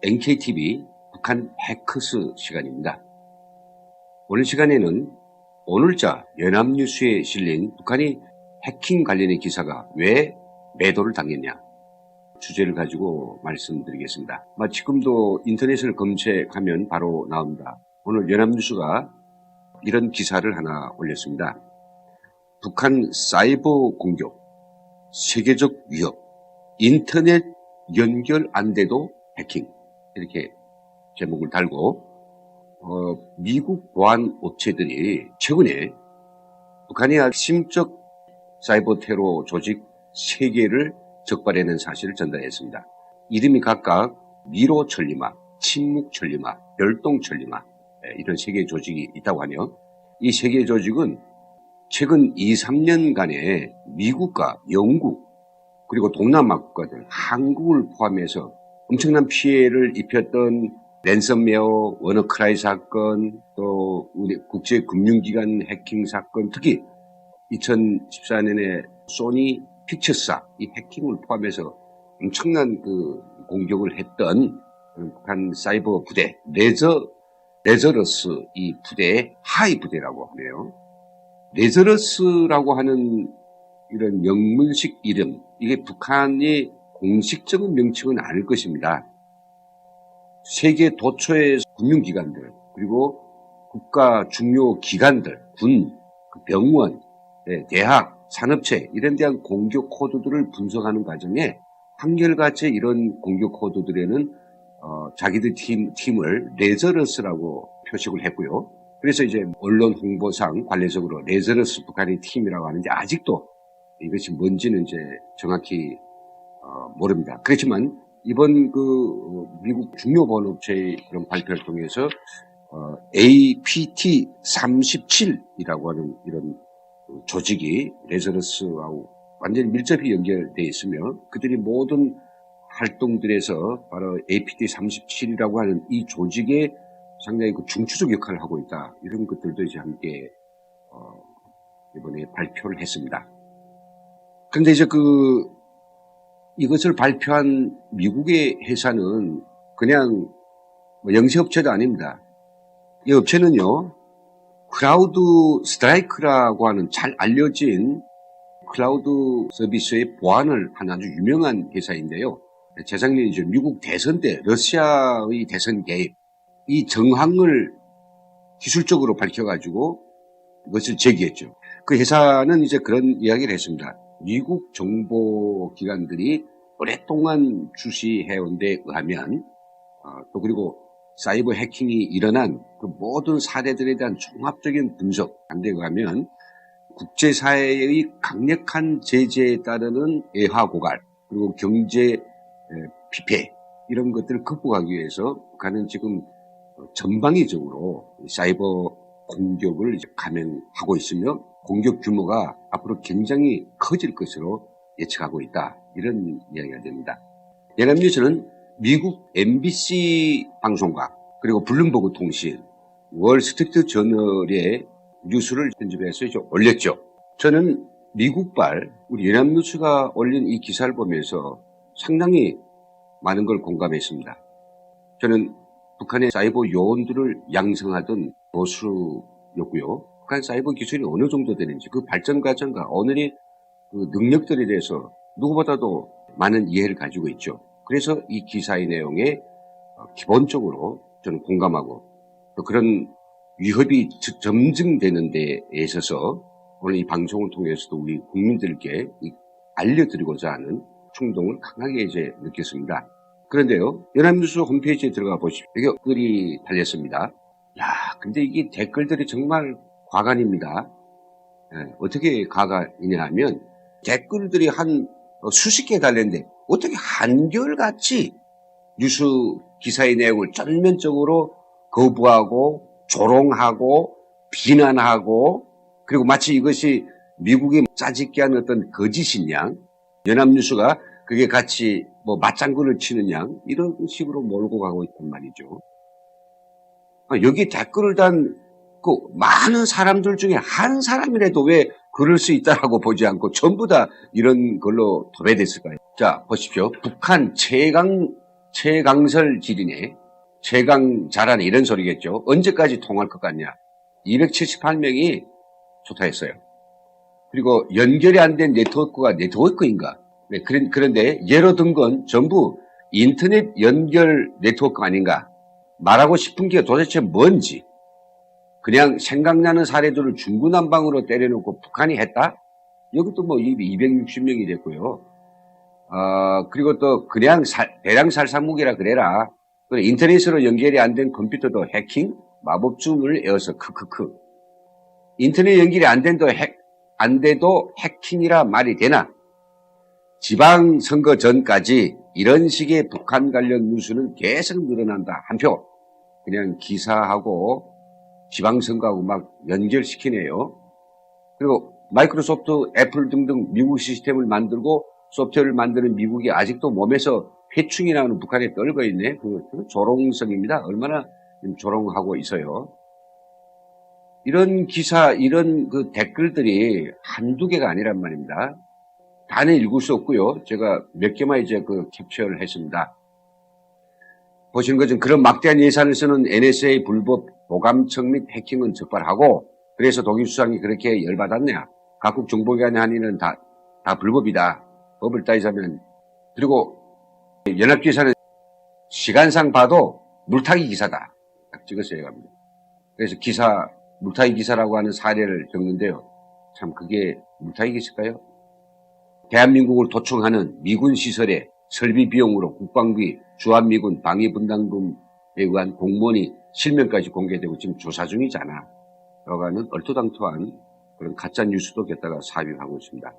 NKTV 북한 해커스 시간입니다. 오늘 시간에는 오늘자 연합뉴스에 실린 북한이 해킹 관련의 기사가 왜 매도를 당했냐 주제를 가지고 말씀드리겠습니다. 지금도 인터넷을 검색하면 바로 나옵니다. 오늘 연합뉴스가 이런 기사를 하나 올렸습니다. 북한 사이버 공격, 세계적 위협, 인터넷 연결 안 돼도 해킹, 이렇게 제목을 달고 미국 보안 업체들이 최근에 북한의 핵심적 사이버 테러 조직 3개를 적발해낸 사실을 전달했습니다. 이름이 각각 미로 천리마, 침묵 천리마, 별동 천리마, 이런 3개의 조직이 있다고 하네요. 이 3개의 조직은 최근 2-3년간에 미국과 영국 그리고 동남아 국가들, 한국을 포함해서 엄청난 피해를 입혔던 랜섬웨어, 워너크라이 사건, 또 우리 국제금융기관 해킹 사건, 특히 2014년에 소니 픽처스사 이 해킹을 포함해서 엄청난 공격을 했던 북한 사이버 부대, 레저러스 이 부대의 하위 부대라고 하네요. 레저러스라고 하는 이런 영문식 이름, 이게 북한의 공식적인 명칭은 아닐 것입니다. 세계 도처의 금융기관들, 그리고 국가 중요 기관들, 군, 병원, 대학, 산업체 이런 데한 공격 코드들을 분석하는 과정에 한결같이 이런 공격 코드들에는 자기들 팀을 레저러스라고 표식을 했고요. 그래서 이제 언론 홍보상 관례적으로 레저러스 북한의 팀이라고 하는데 아직도 이것이 뭔지는 이제 정확히 모릅니다. 그렇지만 이번 미국 중요 보안업체의 그런 발표를 통해서 APT-37이라고 하는 이런 조직이 레저러스하고 완전히 밀접히 연결되어 있으며 그들이 모든 활동들에서 바로 APT-37이라고 하는 이 조직의 상당히 중추적 역할을 하고 있다. 이런 것들도 이제 함께 이번에 발표를 했습니다. 그런데 이제 이것을 발표한 미국의 회사는 그냥 영세업체도 아닙니다. 이 업체는요, 클라우드 스트라이크라고 하는 잘 알려진 클라우드 서비스의 보안을 한 아주 유명한 회사인데요. 재작년 이제 미국 대선 때 러시아의 대선 개입, 이 정황을 기술적으로 밝혀가지고 이것을 제기했죠. 그 회사는 이제 그런 이야기를 했습니다. 미국 정보기관들이 오랫동안 주시해온 데 의하면 또 그리고 사이버 해킹이 일어난 그 모든 사례들에 대한 종합적인 분석 한 데 의하면 국제사회의 강력한 제재에 따르는 애화 고갈 그리고 경제 피폐 이런 것들을 극복하기 위해서 북한은 지금 전방위적으로 사이버 공격을 이제 감행하고 있으며 공격 규모가 앞으로 굉장히 커질 것으로 예측하고 있다. 이런 이야기가 됩니다. 연합뉴스는 미국 MBC 방송과 그리고 블룸버그 통신, 월스트리트 저널의 뉴스를 편집해서 이제 올렸죠. 저는 미국발 우리 연합뉴스가 올린 이 기사를 보면서 상당히 많은 걸 공감했습니다. 저는 북한의 사이버 요원들을 양성하던 보수였고요. 북한 사이버 기술이 어느 정도 되는지 그 발전 과정과 오늘의 그 능력들에 대해서 누구보다도 많은 이해를 가지고 있죠. 그래서 이 기사의 내용에 기본적으로 저는 공감하고 또 그런 위협이 점증되는 데에 있어서 오늘 이 방송을 통해서도 우리 국민들께 알려드리고자 하는 충동을 강하게 이제 느꼈습니다. 그런데요, 연합뉴스 홈페이지에 들어가 보십시오. 여기 글이 달렸습니다. 근데 이게 댓글들이 정말 과간입니다. 어떻게 과간이냐 하면 댓글들이 한 수십 개 달렸는데 어떻게 한결같이 뉴스 기사의 내용을 전면적으로 거부하고 조롱하고 비난하고 그리고 마치 이것이 미국이 짜집게 하는 어떤 거짓인 양 연합뉴스가 그게 같이 맞장구를 치는 양 이런 식으로 몰고 가고 있단 말이죠. 여기 댓글을 단 많은 사람들 중에 한 사람이라도 왜 그럴 수 있다라고 보지 않고 전부 다 이런 걸로 도배됐을까요? 자, 보십시오. 북한 최강 최강설 지리네, 최강자라네 이런 소리겠죠. 언제까지 통할 것 같냐. 278명이 초타했어요. 그리고 연결이 안 된 네트워크가 네트워크인가. 네, 그런데 예로 든 건 전부 인터넷 연결 네트워크 아닌가. 말하고 싶은 게 도대체 뭔지. 그냥 생각나는 사례들을 중구난방으로 때려놓고 북한이 했다? 이것도 뭐 260명이 됐고요. 그리고 또 그냥 대량 살상무기라 그래라. 인터넷으로 연결이 안 된 컴퓨터도 해킹? 마법춤을 에워서 크크크. 인터넷 연결이 안 돼도 해킹이라 말이 되나? 지방선거 전까지 이런 식의 북한 관련 뉴스는 계속 늘어난다. 한 표. 그냥 기사하고 지방선거하고 막 연결시키네요. 그리고 마이크로소프트, 애플 등등 미국 시스템을 만들고 소프트웨어를 만드는 미국이 아직도 몸에서 회충이 나오는 북한에 떨고 있네. 그건 조롱성입니다. 얼마나 조롱하고 있어요. 이런 기사, 이런 그 댓글들이 한두 개가 아니란 말입니다. 다는 읽을 수 없고요. 제가 몇 개만 이제 그 캡처를 했습니다. 보시는 것은 그런 막대한 예산을 쓰는 NSA 불법 도감청 및 해킹은 적발하고, 그래서 독일 수상이 그렇게 열받았냐. 각국 정보기관의 한의는 다 불법이다. 법을 따지자면. 그리고 연합기사는 시간상 봐도 물타기 기사다. 딱 찍어서 얘기합니다. 그래서 물타기 기사라고 하는 사례를 적는데요. 참 그게 물타기 기사일까요? 대한민국을 도청하는 미군 시설의 설비 비용으로 국방비, 주한미군 방위분담금에 의한 공무원이 실명까지 공개되고 지금 조사 중이잖아. 라고 하는 얼토당토한 그런 가짜 뉴스도 게다가 삽입하고 있습니다.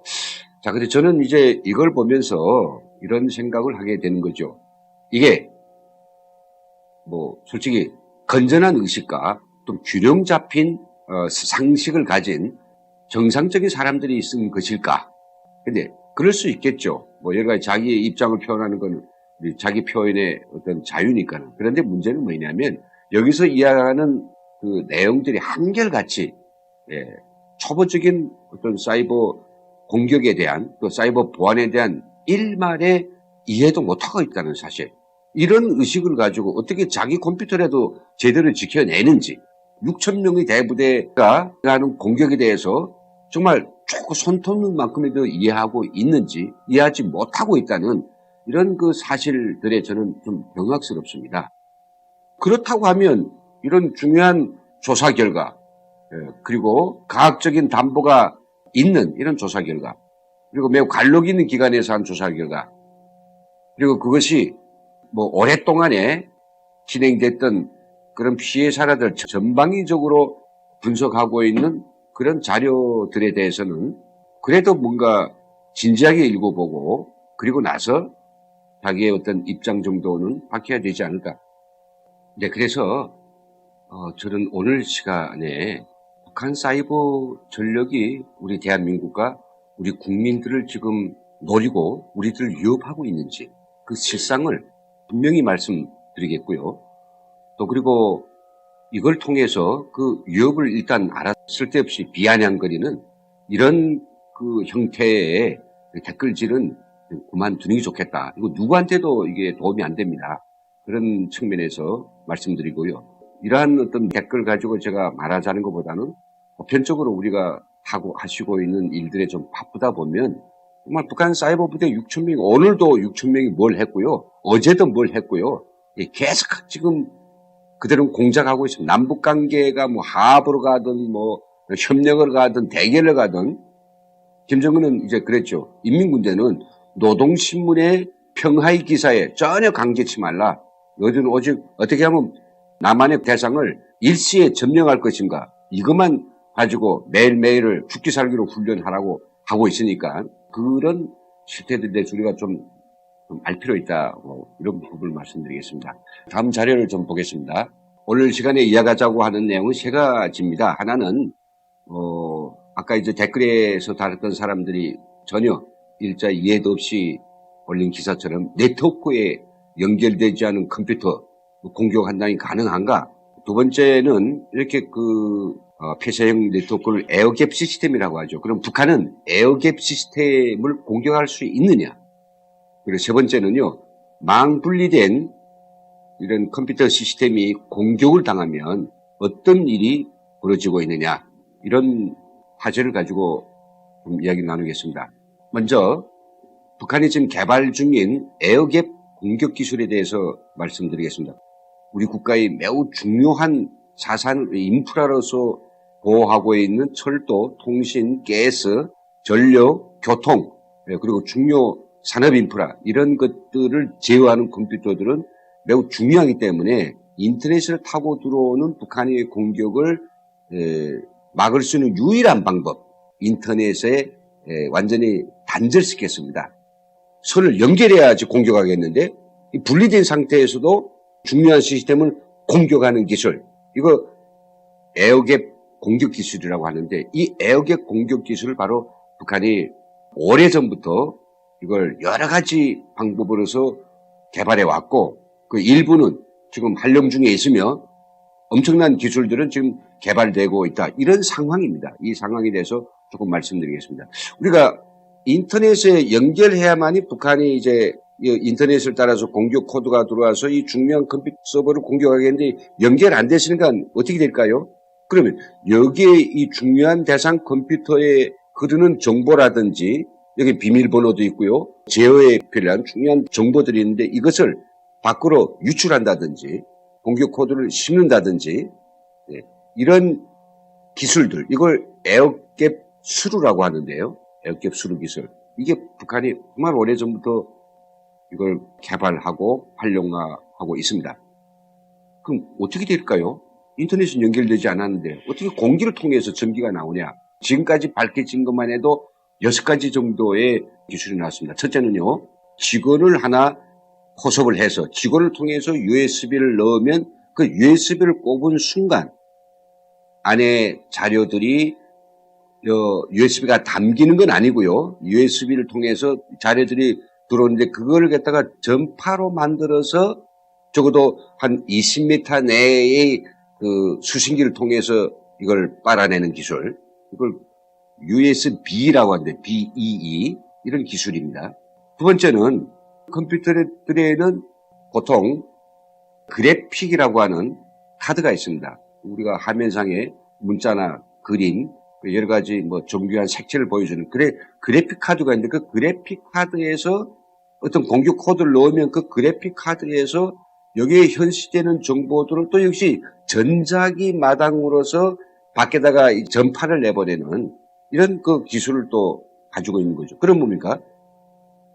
자, 근데 저는 이제 이걸 보면서 이런 생각을 하게 되는 거죠. 이게 뭐 솔직히 건전한 의식과 좀 균형 잡힌 상식을 가진 정상적인 사람들이 쓴 것일까? 근데 그럴 수 있겠죠. 뭐 여러 가지 자기의 입장을 표현하는 건 자기 표현의 어떤 자유니까는. 그런데 문제는 뭐냐면 여기서 이야기하는 그 내용들이 한결같이 초보적인 어떤 사이버 공격에 대한 또 사이버 보안에 대한 일말의 이해도 못하고 있다는 사실. 이런 의식을 가지고 어떻게 자기 컴퓨터라도 제대로 지켜내는지 6,000명의 대부대가 하는 공격에 대해서 정말 조금 손톱는 만큼이라도 이해하고 있는지 이해하지 못하고 있다는 이런 그 사실들에 저는 좀 경악스럽습니다. 그렇다고 하면 이런 중요한 조사 결과 그리고 과학적인 담보가 있는 이런 조사 결과 그리고 매우 관록 있는 기관에서 한 조사 결과 그리고 그것이 뭐 오랫동안에 진행됐던 그런 피해 사례들 전방위적으로 분석하고 있는 그런 자료들에 대해서는 그래도 뭔가 진지하게 읽어보고 그리고 나서 자기의 어떤 입장 정도는 밝혀야 되지 않을까. 네, 그래서 저는 오늘 시간에 북한 사이버 전력이 우리 대한민국과 우리 국민들을 지금 노리고 우리들을 위협하고 있는지 그 실상을 분명히 말씀드리겠고요. 또 그리고 이걸 통해서 그 위협을 일단 쓸데없이 비아냥거리는 이런 그 형태의 댓글질은 그만두는 게 좋겠다. 이거 누구한테도 이게 도움이 안 됩니다. 그런 측면에서 말씀드리고요. 이러한 어떤 댓글 가지고 제가 말하자는 것보다는 보편적으로 우리가 하시고 있는 일들에 좀 바쁘다 보면 정말 북한 사이버 부대 6,000명이 오늘도 6,000명이 뭘 했고요. 어제도 뭘 했고요. 계속 지금 그대로 공작하고 있습니다. 남북 관계가 뭐 화합으로 가든 뭐 협력을 가든 대결을 가든 김정은은 이제 그랬죠. 인민군대는 노동신문의 평화의 기사에 전혀 강제치 말라. 너희들은 오직 어떻게 하면 남한의 대상을 일시에 점령할 것인가. 이것만 가지고 매일매일을 죽기 살기로 훈련하라고 하고 있으니까 그런 실태들에 대해서 우리가 좀 알 필요 있다. 이런 부분을 말씀드리겠습니다. 다음 자료를 좀 보겠습니다. 오늘 시간에 이야기하자고 하는 내용은 세 가지입니다. 하나는 아까 이제 댓글에서 다뤘던 사람들이 전혀 일자 이해도 없이 올린 기사처럼 네트워크에 연결되지 않은 컴퓨터 공격한다니 가능한가? 두 번째는 이렇게 폐쇄형 네트워크를 에어갭 시스템이라고 하죠. 그럼 북한은 에어갭 시스템을 공격할 수 있느냐? 그리고 세 번째는요, 망 분리된 이런 컴퓨터 시스템이 공격을 당하면 어떤 일이 벌어지고 있느냐, 이런 화제를 가지고 좀 이야기를 나누겠습니다. 먼저 북한이 지금 개발 중인 에어갭 공격 기술에 대해서 말씀드리겠습니다. 우리 국가의 매우 중요한 자산 인프라로서 보호하고 있는 철도, 통신, 가스, 전력, 교통, 그리고 중요 산업 인프라, 이런 것들을 제어하는 컴퓨터들은 매우 중요하기 때문에 인터넷을 타고 들어오는 북한의 공격을 막을 수 있는 유일한 방법, 인터넷에 완전히 단절시켰습니다. 선을 연결해야지 공격하겠는데, 분리된 상태에서도 중요한 시스템을 공격하는 기술, 이거 에어갭 공격 기술이라고 하는데, 이 에어갭 공격 기술을 바로 북한이 오래전부터 이걸 여러 가지 방법으로서 개발해 왔고, 그 일부는 지금 활용 중에 있으며 엄청난 기술들은 지금 개발되고 있다, 이런 상황입니다. 이 상황에 대해서 조금 말씀드리겠습니다. 우리가 인터넷에 연결해야만이 북한이 이제 인터넷을 따라서 공격 코드가 들어와서 이 중요한 컴퓨터 서버를 공격하겠는데, 연결 안 되시니까 어떻게 될까요? 그러면 여기에 이 중요한 대상 컴퓨터에 흐르는 정보라든지, 여기 비밀번호도 있고요, 제어에 필요한 중요한 정보들이 있는데, 이것을 밖으로 유출한다든지 공격 코드를 심는다든지, 이런 기술들, 이걸 에어갭 수루라고 하는데요. 에어갭 수루 기술. 이게 북한이 정말 오래전부터 이걸 개발하고 활용하고 있습니다. 그럼 어떻게 될까요? 인터넷은 연결되지 않았는데 어떻게 공기를 통해서 전기가 나오냐? 지금까지 밝혀진 것만 해도 6가지 정도의 기술이 나왔습니다. 첫째는요, 직원을 하나 포섭을 해서 직원을 통해서 USB를 넣으면 그 USB를 꼽은 순간 안에 자료들이 USB가 담기는 건 아니고요. USB를 통해서 자료들이 들어오는데, 그걸 갖다가 전파로 만들어서 적어도 한 20m 내의 그 수신기를 통해서 이걸 빨아내는 기술, 이걸 USB라고 하는데, BEE, 이런 기술입니다. 두 번째는 컴퓨터들에는 보통 그래픽이라고 하는 카드가 있습니다. 우리가 화면상에 문자나 그림, 여러 가지 정교한 색채를 보여주는 그래픽 카드가 있는데, 그 그래픽 카드에서 어떤 공격 코드를 넣으면 그 그래픽 카드에서 여기에 현시되는 정보들을 또 역시 전자기 마당으로서 밖에다가 전파를 내보내는 이런 그 기술을 또 가지고 있는 거죠. 그럼 뭡니까?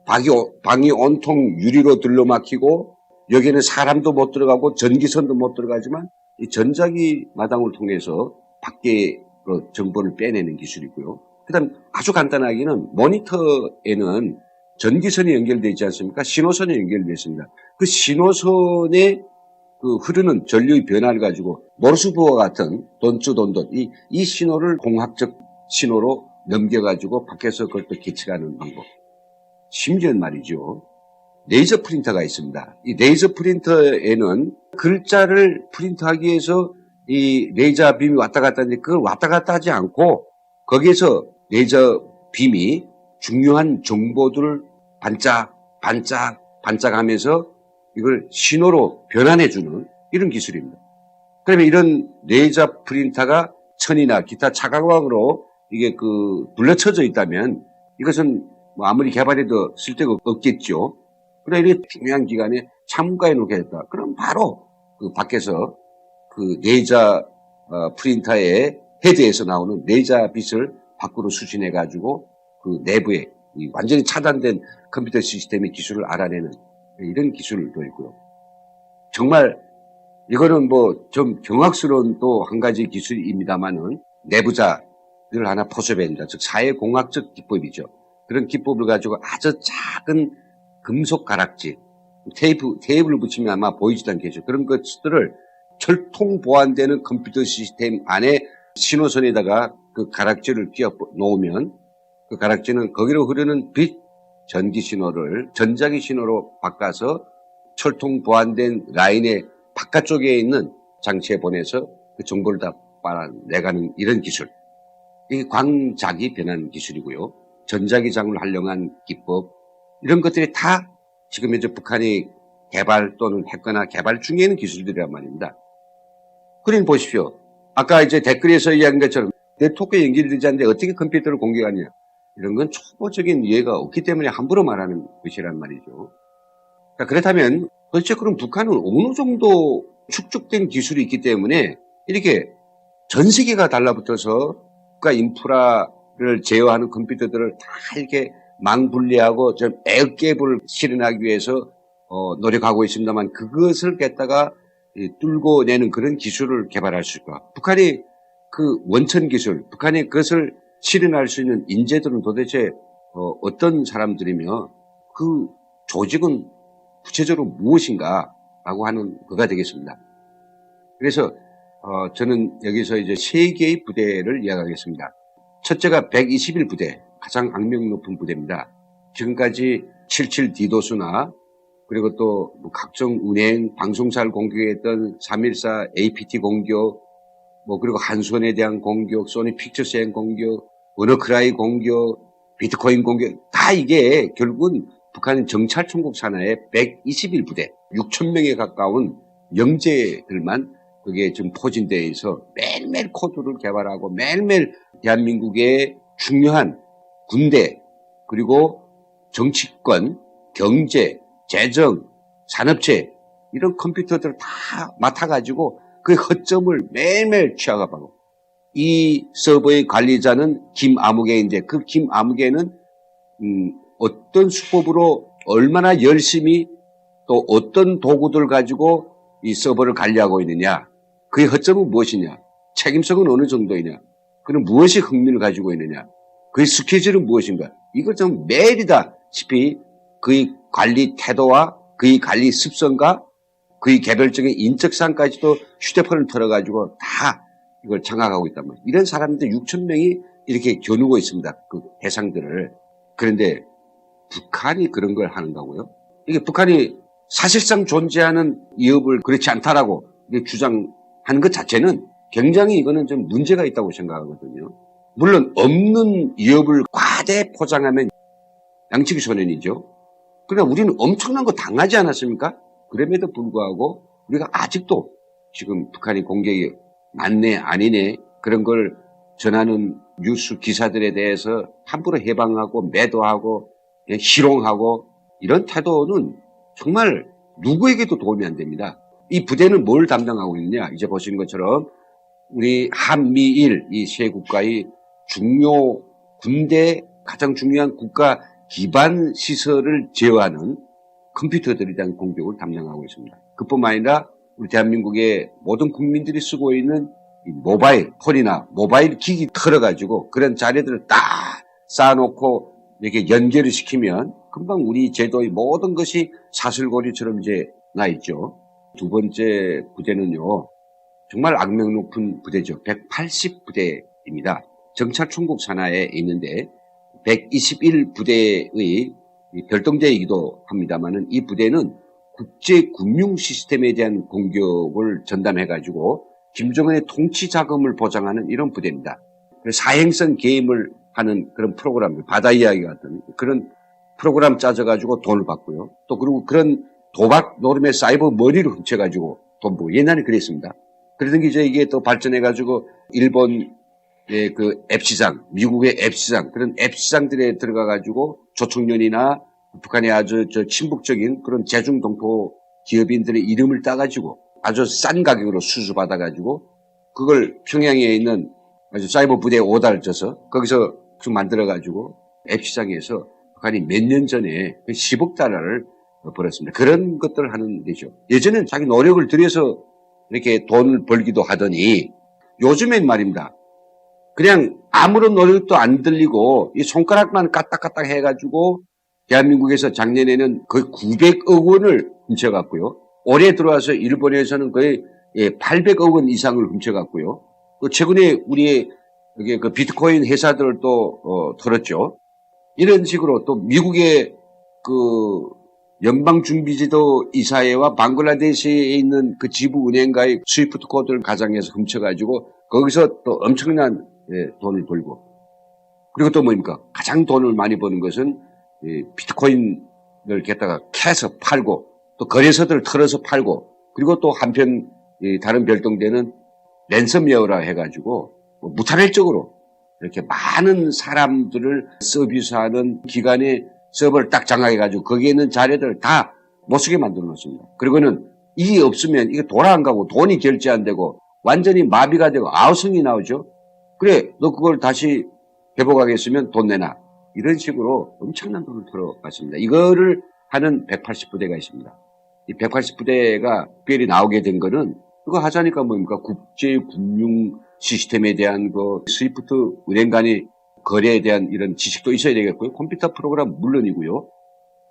방이 온통 유리로 들러막히고 여기는 사람도 못 들어가고 전기선도 못 들어가지만 이 전자기 마당을 통해서 밖에 정보를 빼내는 기술이고요. 그 다음 아주 간단하게는 모니터에는 전기선이 연결되어 있지 않습니까? 신호선이 연결되어 있습니다. 그 신호선에 그 흐르는 전류의 변화를 가지고 모르스부호와 같은 돈츠돈돈, 이 신호를 공학적 신호로 넘겨가지고 밖에서 그걸 또 계측하는 방법. 심지어는 말이죠, 레이저 프린터가 있습니다. 이 레이저 프린터에는 글자를 프린트하기 위해서 이 레이저 빔이 왔다 갔다 하는데, 그걸 왔다 갔다 하지 않고 거기에서 레이저 빔이 중요한 정보들을 반짝하면서 이걸 신호로 변환해주는 이런 기술입니다. 그러면 이런 레이저 프린터가 천이나 기타 차광으로 이게 둘러쳐져 있다면 이것은 아무리 개발해도 쓸데가 없겠죠. 그러나 이렇게 중요한 기간에 창문가에 놓겠다. 그럼 바로 그 밖에서 그 레이저 프린터의 헤드에서 나오는 레이저 빛을 밖으로 수신해가지고 그 내부에 완전히 차단된 컴퓨터 시스템의 기술을 알아내는 이런 기술도 있고요. 정말 이거는 좀 경악스러운 또 한 가지 기술입니다만은 내부자를 하나 포섭해냅니다. 즉 사회공학적 기법이죠. 그런 기법을 가지고 아주 작은 금속 가락지, 테이프를 붙이면 아마 보이지도 않겠죠. 그런 것들을 철통 보완되는 컴퓨터 시스템 안에 신호선에다가 그 가락지를 끼워 놓으면 그 가락지는 거기로 흐르는 빛, 전기 신호를 전자기 신호로 바꿔서 철통 보완된 라인의 바깥쪽에 있는 장치에 보내서 그 정보를 다 빨아내가는 이런 기술. 이게 광작이 변하는 기술이고요. 전자기장을 활용한 기법, 이런 것들이 다 지금 현재 북한이 개발 또는 했거나 개발 중에 있는 기술들이란 말입니다. 그러니 보십시오. 아까 이제 댓글에서 이야기한 것처럼 네트워크에 연결되지 않는데 어떻게 컴퓨터를 공격하냐. 이런 건 초보적인 이해가 없기 때문에 함부로 말하는 것이란 말이죠. 그렇다면 도대체 그럼 북한은 어느 정도 축적된 기술이 있기 때문에 이렇게 전 세계가 달라붙어서 국가 인프라를 제어하는 컴퓨터들을 다 이렇게 망분리하고 좀 에어갭을 실현하기 위해서 노력하고 있습니다만 그것을 갖다가 뚫고 내는 그런 기술을 개발할 수 있을까? 북한이 그 원천 기술, 북한이 그것을 실현할 수 있는 인재들은 도대체 어떤 사람들이며 그 조직은 구체적으로 무엇인가라고 하는 거가 되겠습니다. 그래서 저는 여기서 이제 세 개의 부대를 이야기하겠습니다. 첫째가 121 부대, 가장 악명 높은 부대입니다. 지금까지 77 디도스나 그리고 또 각종 은행, 방송사를 공격했던 3.14 APT 공격, 그리고 한손에 대한 공격, 소니 픽처스에 대한 공격, 워너크라이 공격, 비트코인 공격, 다 이게 결국은 북한은 정찰총국 산하의 121 부대, 6,000명에 가까운 영재들만 그게 지금 포진되어 있어 매일매일 코드를 개발하고 매일매일 대한민국의 중요한 군대, 그리고 정치권, 경제, 재정, 산업체 이런 컴퓨터들을 다 맡아가지고 그 허점을 매일매일 취약하고 이 서버의 관리자는 김아무개인데 그 김아무개는 어떤 수법으로 얼마나 열심히 또 어떤 도구들 가지고 이 서버를 관리하고 있느냐, 그의 허점은 무엇이냐, 책임성은 어느 정도이냐, 그는 무엇이 흥미를 가지고 있느냐, 그의 스케줄은 무엇인가, 이걸 좀 매일이다시피 그의 관리 태도와 그의 관리 습성과 그의 개별적인 인적사항까지도 휴대폰을 털어가지고 다 이걸 장악하고 있단 말이에요. 이런 사람들 6,000명이 이렇게 겨누고 있습니다. 그 해상들을. 그런데 북한이 그런 걸 하는다고요? 이게 북한이 사실상 존재하는 위협을 그렇지 않다라고 주장하는 것 자체는 굉장히 이거는 좀 문제가 있다고 생각하거든요. 물론 없는 위협을 과대 포장하면 양치기 소년이죠. 그러나 우리는 엄청난 거 당하지 않았습니까? 그럼에도 불구하고 우리가 아직도 지금 북한이 공격이 맞네 아니네 그런 걸 전하는 뉴스 기사들에 대해서 함부로 해방하고 매도하고 희롱하고 이런 태도는 정말 누구에게도 도움이 안 됩니다. 이 부대는 뭘 담당하고 있느냐, 이제 보시는 것처럼 우리 한미일 이 세 국가의 중요 군대 가장 중요한 국가 기반 시설을 제어하는 컴퓨터들에 대한 공격을 담당하고 있습니다. 그뿐만 아니라 우리 대한민국의 모든 국민들이 쓰고 있는 이 모바일 폰이나 모바일 기기 털어가지고 그런 자료들을 딱 쌓아놓고 이렇게 연결을 시키면 금방 우리 제도의 모든 것이 사슬고리처럼 이제 나 있죠. 두 번째 부대는요, 정말 악명 높은 부대죠. 180 부대입니다. 정찰총국 산하에 있는데 121 부대의 별동대이기도 합니다만은 이 부대는 국제 금융 시스템에 대한 공격을 전담해가지고 김정은의 통치 자금을 보장하는 이런 부대입니다. 사행성 게임을 하는 그런 프로그램, 바다 이야기 같은 그런 프로그램 짜져가지고 돈을 받고요. 또 그리고 그런 도박 노름의 사이버 머리를 훔쳐가지고 돈 벌고 옛날에 그랬습니다. 그러던 게 이제 이게 또 발전해가지고 일본의 그 앱시장, 미국의 앱시장, 그런 앱시장들에 들어가가지고 조청년이나 북한의 아주 친북적인 그런 제중동포 기업인들의 이름을 따가지고 아주 싼 가격으로 수수받아가지고 그걸 평양에 있는 아주 사이버 부대에 오다를 져서 거기서 만들어가지고 앱시장에서 북한이 몇 년 전에 10억 달러를 벌었습니다. 그런 것들을 하는 데죠. 예전엔 자기 노력을 들여서 이렇게 돈을 벌기도 하더니 요즘엔 말입니다. 그냥 아무런 노력도 안 들리고 이 손가락만 까딱까딱 해가지고 대한민국에서 작년에는 거의 900억 원을 훔쳐갔고요. 올해 들어와서 일본에서는 거의 800억 원 이상을 훔쳐갔고요. 또 최근에 우리의 여기 그 비트코인 회사들을 또 털었죠. 이런 식으로 또 미국의 그 연방준비제도 이사회와 방글라데시에 있는 그 지부은행가의 스위프트 코드를 가장해서 훔쳐가지고 거기서 또 엄청난 돈을 벌고, 그리고 또 뭡니까? 가장 돈을 많이 버는 것은 비트코인을 갖다가 캐서 팔고 또 거래소들을 털어서 팔고, 그리고 또 한편 다른 별동대는 랜섬웨어라 해가지고 무차별적으로 이렇게 많은 사람들을 서비스하는 기관의 서버를 딱 장악해가지고 거기에 있는 자료들을 다 못쓰게 만들어 놓습니다. 그리고는 이게 없으면 이게 돌아 안 가고 돈이 결제 안 되고 완전히 마비가 되고 아우성이 나오죠. 그래, 너 그걸 다시 회복하겠으면 돈 내놔. 이런 식으로 엄청난 돈을 털어갔습니다. 이거를 하는 180부대가 있습니다. 이 180부대가 특별히 나오게 된 거는 그거 하자니까 뭡니까? 국제금융 시스템에 대한 그 스위프트 은행 간의 거래에 대한 이런 지식도 있어야 되겠고요. 컴퓨터 프로그램 물론이고요.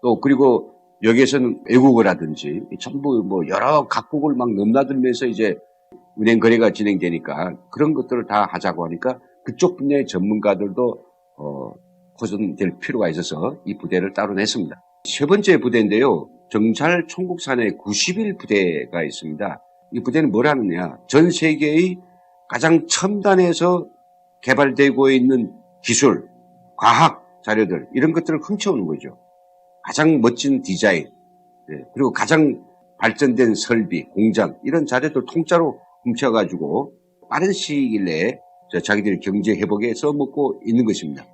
또 그리고 여기에서는 외국어라든지 전부 뭐 여러 각국을 막 넘나들면서 이제 은행 거래가 진행되니까 그런 것들을 다 하자고 하니까 그쪽 분야의 전문가들도 호전될 필요가 있어서 이 부대를 따로 냈습니다. 세 번째 부대인데요. 정찰 총국산의 91부대가 있습니다. 이 부대는 뭘 하느냐. 전 세계의 가장 첨단에서 개발되고 있는 기술, 과학 자료들 이런 것들을 훔쳐오는 거죠. 가장 멋진 디자인, 그리고 가장 발전된 설비, 공장 이런 자료들 통짜로 훔쳐가지고 빠른 시일 내에 자기들의 경제 회복에 써먹고 있는 것입니다.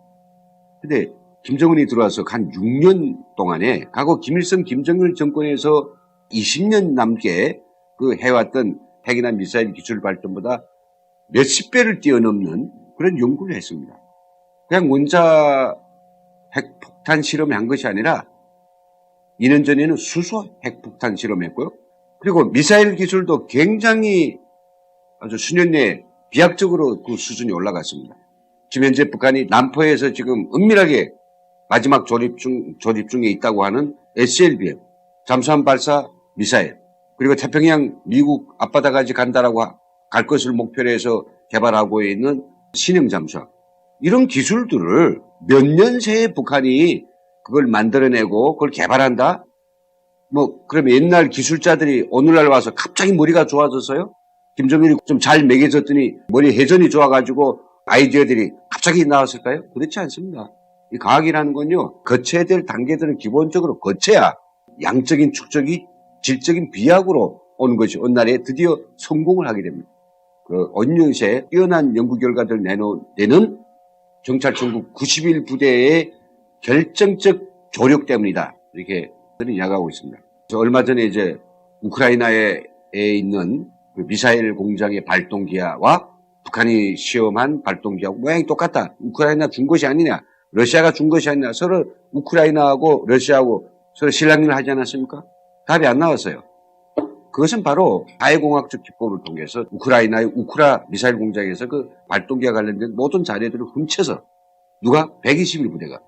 근데 김정은이 들어와서 한 6년 동안에 과거 김일성, 김정일 정권에서 20년 넘게 그 해왔던 핵이나 미사일 기술 발전보다 몇십 배를 뛰어넘는 그런 연구를 했습니다. 그냥 원자 핵폭탄 실험한 것이 아니라 2년 전에는 수소 핵폭탄 실험했고요. 그리고 미사일 기술도 굉장히 아주 수년 내에 비약적으로 그 수준이 올라갔습니다. 지금 현재 북한이 남포에서 지금 은밀하게 마지막 조립 중에 있다고 하는 SLBM, 잠수함 발사 미사일, 그리고 태평양 미국 앞바다까지 간다라고 갈 것을 목표로 해서 개발하고 있는 신형 잠수함. 이런 기술들을 몇 년 새에 북한이 그걸 만들어내고 그걸 개발한다? 그러면 옛날 기술자들이 오늘날 와서 갑자기 머리가 좋아져서요? 김정일이 좀 잘 먹여졌더니 머리 회전이 좋아가지고 아이디어들이 갑자기 나왔을까요? 그렇지 않습니다. 이 과학이라는 건요, 거쳐야 될 단계들은 기본적으로 거쳐야 양적인 축적이 질적인 비약으로 오는 것이 어느 날에 드디어 성공을 하게 됩니다. 그 언년새 뛰어난 연구 결과들 내는 정찰총국 91부대의 결정적 조력 때문이다. 이렇게 저는 이야기하고 있습니다. 얼마 전에 이제 우크라이나에 있는 그 미사일 공장의 발동기와와 북한이 시험한 발동기하고 모양이 똑같다. 우크라이나 준 것이 아니냐. 러시아가 준 것이 아니냐. 서로 우크라이나하고 러시아하고 서로 실랑이를 하지 않았습니까? 답이 안 나왔어요. 그것은 바로 가해공학적 기법을 통해서 우크라이나의 우크라 미사일 공장에서 그 발동기와 관련된 모든 자료들을 훔쳐서 누가 121부대가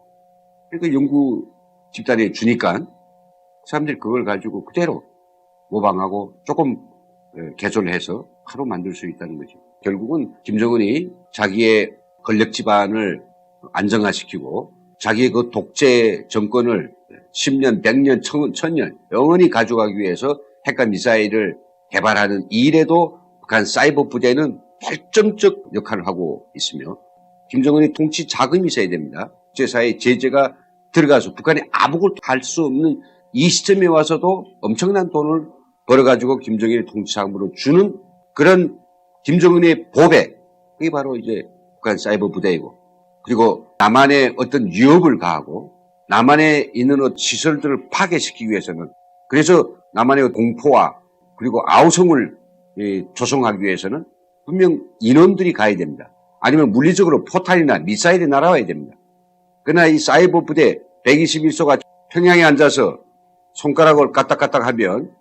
그 연구 집단에 주니까 사람들이 그걸 가지고 그대로 모방하고 조금 개조를 해서 바로 만들 수 있다는 거죠. 결국은 김정은이 자기의 권력 기반을 안정화시키고 자기의 그 독재 정권을 10년, 100년, 1000년 영원히 가져가기 위해서 핵과 미사일을 개발하는 이 일에도 북한 사이버 부대는 결정적 역할을 하고 있으며 김정은이 통치 자금이 있어야 됩니다. 국제사회 제재가 들어가서 북한이 아무것도 할 수 없는 이 시점에 와서도 엄청난 돈을 벌어가지고 김정일의 통치 자금으로 주는 그런 김정은의 보배, 그게 바로 이제 북한 사이버 부대이고, 그리고 남한에 어떤 위협을 가하고 남한에 있는 시설들을 파괴시키기 위해서는, 그래서 남한의 공포와 그리고 아우성을 조성하기 위해서는 분명 인원들이 가야 됩니다. 아니면 물리적으로 포탄이나 미사일이 날아와야 됩니다. 그러나 이 사이버 부대 121소가 평양에 앉아서 손가락을 까딱까딱 하면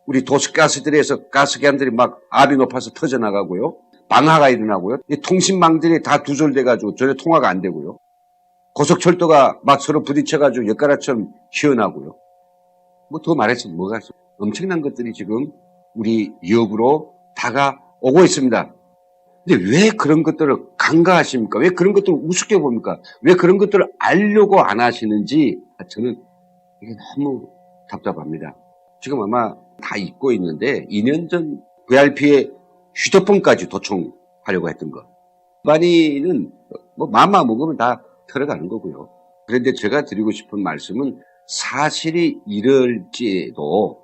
우리 도시가스들에서 가스관들이 막 압이 높아서 터져나가고요. 방화가 일어나고요. 이 통신망들이 다 두절돼가지고 전혀 통화가 안 되고요. 고속철도가 막 서로 부딪혀가지고 엿가락처럼 휘어나고요. 더 말했으면 뭐가 있어. 엄청난 것들이 지금 우리 위협으로 다가오고 있습니다. 근데 왜 그런 것들을 간과하십니까? 왜 그런 것들을 우습게 봅니까? 왜 그런 것들을 알려고 안 하시는지 저는 이게 너무 답답합니다. 지금 아마 다 잊고 있는데 2년 전 VRP에 휴대폰까지 도청하려고 했던 거. 일반인은 맘만 먹으면 다 털어가는 거고요. 그런데 제가 드리고 싶은 말씀은 사실이 이럴지도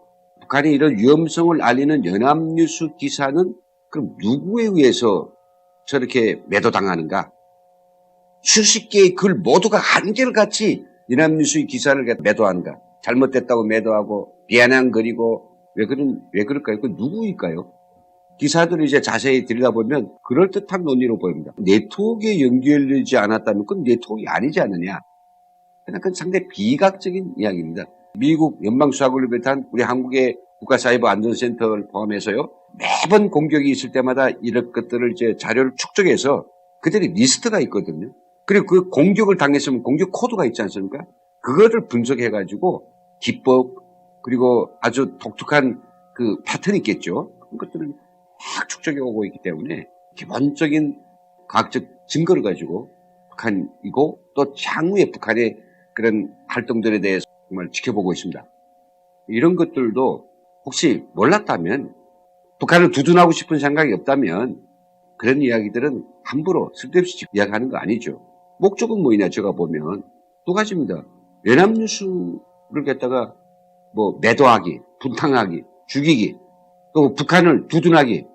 북한의 이런 위험성을 알리는 연합뉴스 기사는 그럼 누구에 의해서 저렇게 매도당하는가? 수십 개의 글 모두가 한결같이 연합뉴스의 기사를 매도하는가? 잘못됐다고 매도하고 비아냥거리고 왜 그럴까요? 그 누구일까요? 기사들을 이제 자세히 들여다보면 그럴듯한 논의로 보입니다. 네트워크에 연결되지 않았다면 그건 네트워크가 아니지 않느냐. 그냥 그건 상당히 비각적인 이야기입니다. 미국 연방수사국을 비롯한 우리 한국의 국가사이버안전센터를 포함해서요. 매번 공격이 있을 때마다 이런 것들을 이제 자료를 축적해서 그들이 리스트가 있거든요. 그리고 그 공격을 당했으면 공격 코드가 있지 않습니까? 그거를 분석해가지고 기법 그리고 아주 독특한 그 패턴이 있겠죠. 그런 것들을 막 축적해 오고 있기 때문에 기본적인 과학적 증거를 가지고 북한이고 또 향후에 북한의 그런 활동들에 대해서 정말 지켜보고 있습니다. 이런 것들도 혹시 몰랐다면 북한을 두둔하고 싶은 생각이 없다면 그런 이야기들은 함부로 쓸데없이 이야기하는 거 아니죠. 목적은 뭐냐 제가 보면 두 가지입니다. 연합뉴스를 갖다가 뭐 매도하기, 분탕하기, 죽이기 또 북한을 두둔하기.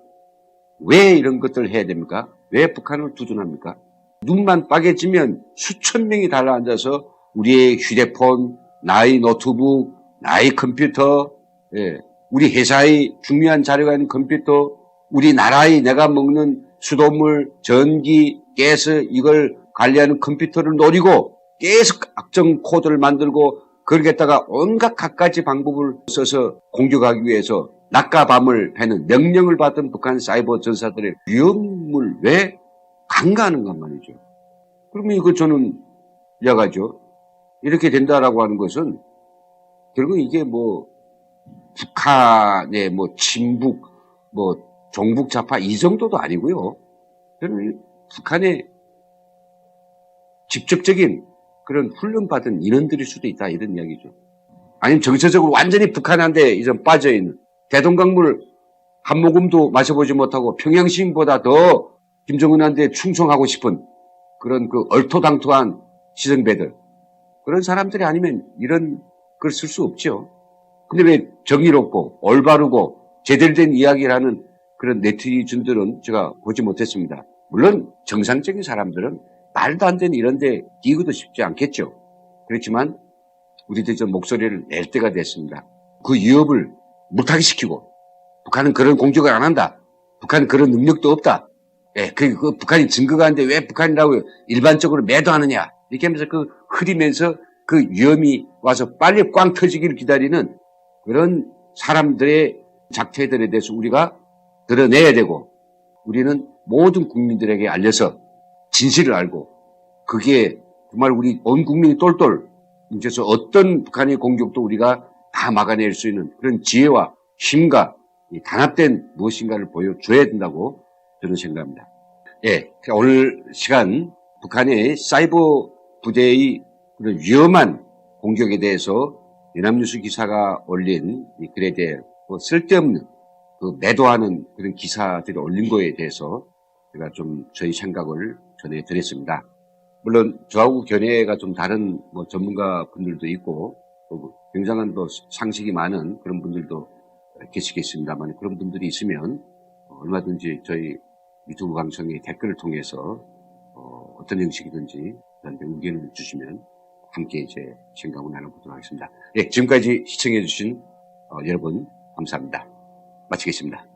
왜 이런 것들을 해야 됩니까? 왜 북한을 두둔합니까? 눈만 빠개지면 수천 명이 달라앉아서 우리의 휴대폰, 나의 노트북, 나의 컴퓨터, 우리 회사의 중요한 자료가 있는 컴퓨터, 우리 나라의 내가 먹는 수돗물, 전기, 가스 이걸 관리하는 컴퓨터를 노리고 계속 악정 코드를 만들고 거기에다가 온갖 갖가지 방법을 써서 공격하기 위해서 낮과 밤을 패는 명령을 받은 북한 사이버 전사들의 위험을 왜 간과하는가 말이죠. 그러면 이거 저는 이야기하죠. 이렇게 된다라고 하는 것은 결국 이게 뭐 북한의 뭐 친북, 뭐 종북 좌파 이 정도도 아니고요. 저는 북한의 직접적인 그런 훈련받은 인원들일 수도 있다 이런 이야기죠. 아니면 정서적으로 완전히 북한한테 이제 빠져있는 대동강물 한 모금도 마셔보지 못하고 평양 시민보다 더 김정은한테 충성하고 싶은 그런 그 얼토당토한 시성배들 그런 사람들이 아니면 이런 걸 쓸 수 없죠. 근데 왜 정의롭고 올바르고 제대로 된 이야기를 하는 그런 네티즌들은 제가 보지 못했습니다. 물론 정상적인 사람들은 말도 안 되는 이런 데 끼고도 싶지 않겠죠. 그렇지만 우리들이 좀 목소리를 낼 때가 됐습니다. 그 위협을 못하게 시키고 북한은 그런 공격을 안 한다. 북한은 그런 능력도 없다. 그 북한이 증거가 안 돼 왜 북한이라고 일반적으로 매도하느냐. 이렇게 하면서 그 흐리면서 그 위험이 와서 빨리 꽝 터지기를 기다리는 그런 사람들의 작태들에 대해서 우리가 드러내야 되고 우리는 모든 국민들에게 알려서 진실을 알고 그게 정말 우리 온 국민이 똘똘 뭉쳐서 어떤 북한의 공격도 우리가 다 막아낼 수 있는 그런 지혜와 힘과 단합된 무엇인가를 보여줘야 된다고 저는 생각합니다. 오늘 시간 북한의 사이버 부대의 그런 위험한 공격에 대해서 연합뉴스 기사가 올린 이 글에 대해 쓸데없는 그 매도하는 그런 기사들이 올린 거에 대해서 제가 좀 저희 생각을 전해드렸습니다. 물론 저하고 견해가 좀 다른 뭐 전문가 분들도 있고 굉장한 또 상식이 많은 그런 분들도 계시겠습니다만 그런 분들이 있으면 얼마든지 저희 유튜브 방송의 댓글을 통해서 어떤 형식이든지 의견을 주시면 함께 이제 생각을 나눠보도록 하겠습니다. 지금까지 시청해주신 여러분 감사합니다. 마치겠습니다.